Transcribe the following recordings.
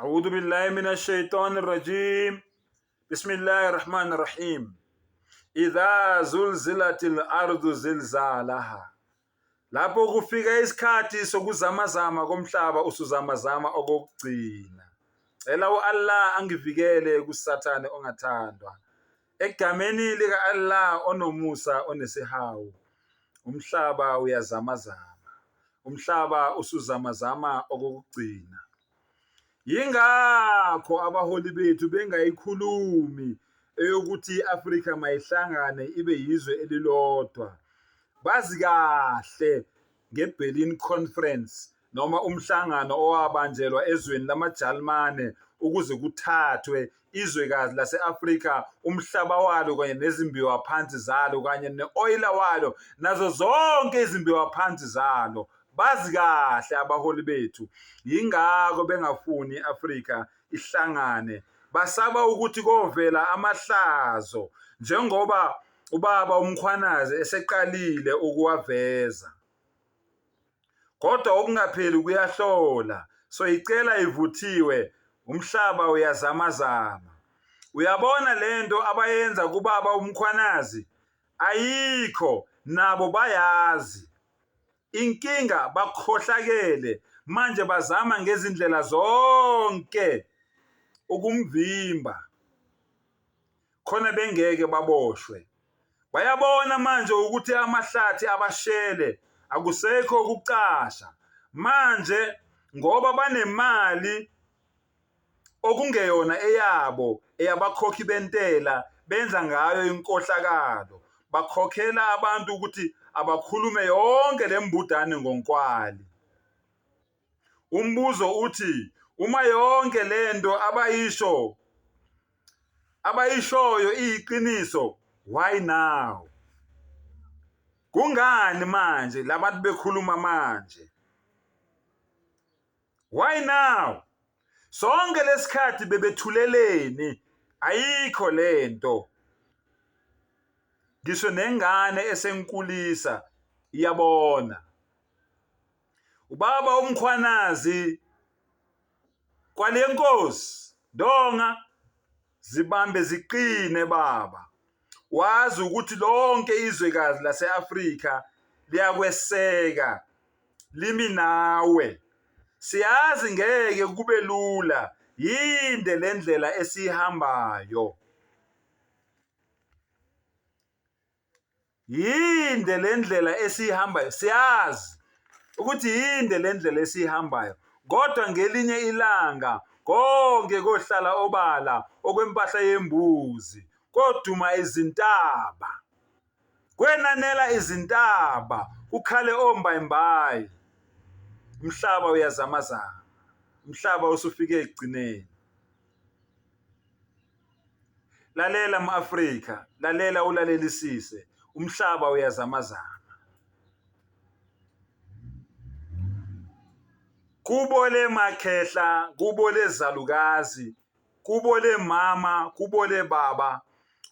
أعوذ بالله من الشيطان الرجيم بسم الله الرحمن الرحيم إذا زلزلت الأرض زلزالها lapho kufika isikhathi sokuzamazama komhlaba usuzamazama okokugcina. Cela uAllah angivikele kusathane ongathandwa. Egameni lika Allah onomusa onesihawu. Umhlaba uyazamazama. Umhlaba usuzamazama okokugcina. Yingakho abaholi bethu bengayikhulumi eyokuthi iAfrika mayihlangane ibe yizwe elilodwa. Bazi kahle ngeBerlin Conference noma umhlangano owabanjelwa ezweni lamaJalimane ukuze kuthathwe izwekazi lase-Afrika, umhlaba walo kanye nezimbiwa phansi zalo kanye ne-oyila walo nazo zonke izimbiwa phansi zalo. Bazi kahle abaholi bethu yingakho bengafuni iAfrika ihlangane. Basaba ukuthi kovela amahlazo njengoba ubaba uMkhwanazi eseqalile ukuwaveza. Kodwa okungapheli kuyahlola, so icela ivuthiwe, umhlaba uyazamazama. Uyabona lento abayenza kubaba uMkhwanazi ayikho, nabo bayazi. Inkinga bakhohlakele, manje bazama ngezindlela zonke ukumvimba khona bengeke baboshwe. Bayabona manje ukuthi amahlathi abashele akusekho ukucasha. Manje ngoba banemali okungeyona eyabo eyabakhokhi bentela, benza ngayo inkohlakalo. Bakhokhela abantu ukuthi abakhulume yonke lembudane ngonkwali. Umbuzo uthi uma yonke lento abayishoyo iyiqiniso, why now? Kungani manje labantu bekhuluma manje? Why now? Sonke lesikhathi bebethuleleni, ayikho lento. Ngisho nengane esenkulisa iyabona. Ubaba uMkhwanazi kwale nkosi donga zibambe ziqine baba. Wazi ukuthi lonke izwekazi lase-Afrika liyakweseka, limi nawe. Siyazi ngeke kube lula, yinde lendlela esihambayo. Yinde lendlela esihambayo, siyazi ukuthi yinde lendlela esihambayo. Kodwa ngelinye ilanga konke kohlala obala okwempahla yembuzi, koduma izintaba. Kwenanela izintaba, ukhale ombayimbayi. Umhlaba uyazamazama. Umhlaba usufike ekugcineni. Lalela ma-Afrika, lalela ulalelisise. Umhlaba uyazamazama. Kubo le makhehla, kubo le zalukazi, kubo le mama, kubo le baba,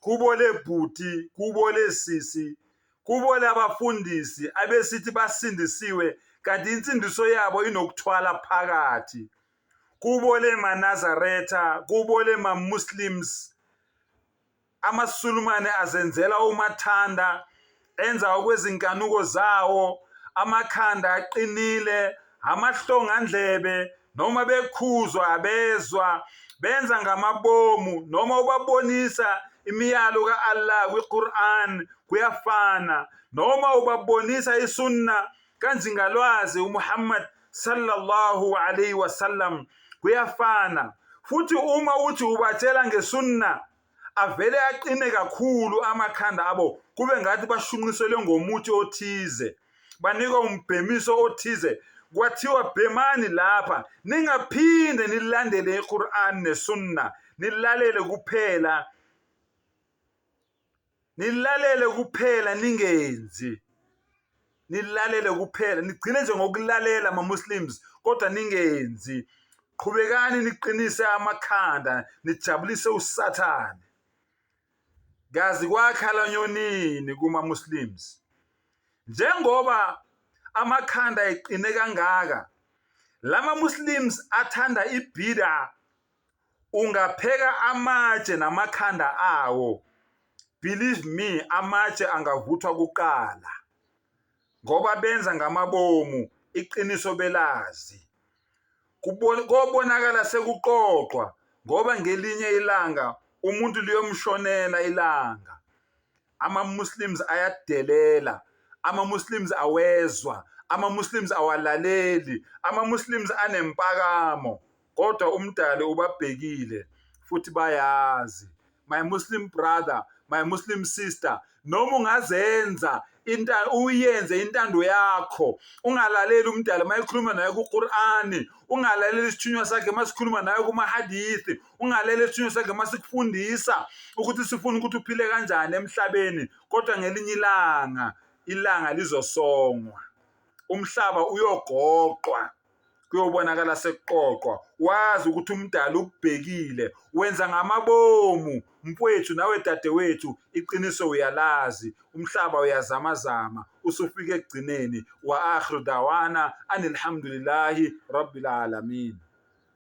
kubo le bhuti, kubo le sisi, kubo le abafundisi abesithi basindisiwe kanti insindiso yabo inokuthwala phakathi. Kubo le maNazaretha, kubo le ma-Muslims, amaSulumane azenzela umathanda, enza okwezinkanuko zawo, amakhanda aqinile, amahlongandlebe, noma bekhuzwa abezwa, benza ngamabomu, noma ubabonisa imiyalo ka-Allah kwiQuran kuyafana, noma ubabonisa isunna kanzingalwazi uMuhammad sallallahu alayhi wasallam kuyafana. Futhi uma uthi ubatshela ngesunna avele aqine kakhulu amakhanda abo, kube ngathi bashunqiselwe ngomuthi othize, banikwa umbhemiso othize. Kwathiwa bhemani lapha, ningaphinde nilandele iQuran nesunna, nilalele kuphela ningenzi. Nilalele kuphela, nigcine nje ngokulalela ama-Muslims kodwa ningenzi. Qhubekani niqinise amakhanda, nijabulise usathane. Gazi kwakhala nyonini kuma-Muslims. Njengoba amakhanda eqine kangaka, lama Muslims athanda ibhida ungapheka amatshe namakhanda awo. Believe me, amatshe angavuthwa kuqala ngoba benza ngamabomu, iqiniso belazi. Kobonakala sekuqoqwa ngoba ngelinye ilanga umuntu liyomshonela ilanga. Ama-Muslims ayadelela, ama-Muslims awezwa, ama-Muslims awalaleli, ama-Muslims anempakamo, kodwa umdali ubabhekile futhi bayazi. My Muslim brother, my Muslim sister, noma ungazenza uyenze intando yakho, ungalaleli umdali mayikhuluma naye kuQur'ani, ungalaleli isithunywa sakhe masikhuluma naye kumahadithi, ungalaleli isithunywa sakhe masikufundisa ukuthi sifuna ukuthi uphile kanjani emhlabeni, kodwa ngelinye ilanga lizosongwa, umhlaba uyogoqwa, kuyobonakala sekuqoqwa. Wazi ukuthi umdali ukubhekile, wenza ngamabomu. Mfowethu nawe dadewethu, iqiniso uyalazi, umhlaba uyazamazama, usufike ekugcineni. Wa akhiru dawana anilhamdulillahi rabbil alamin.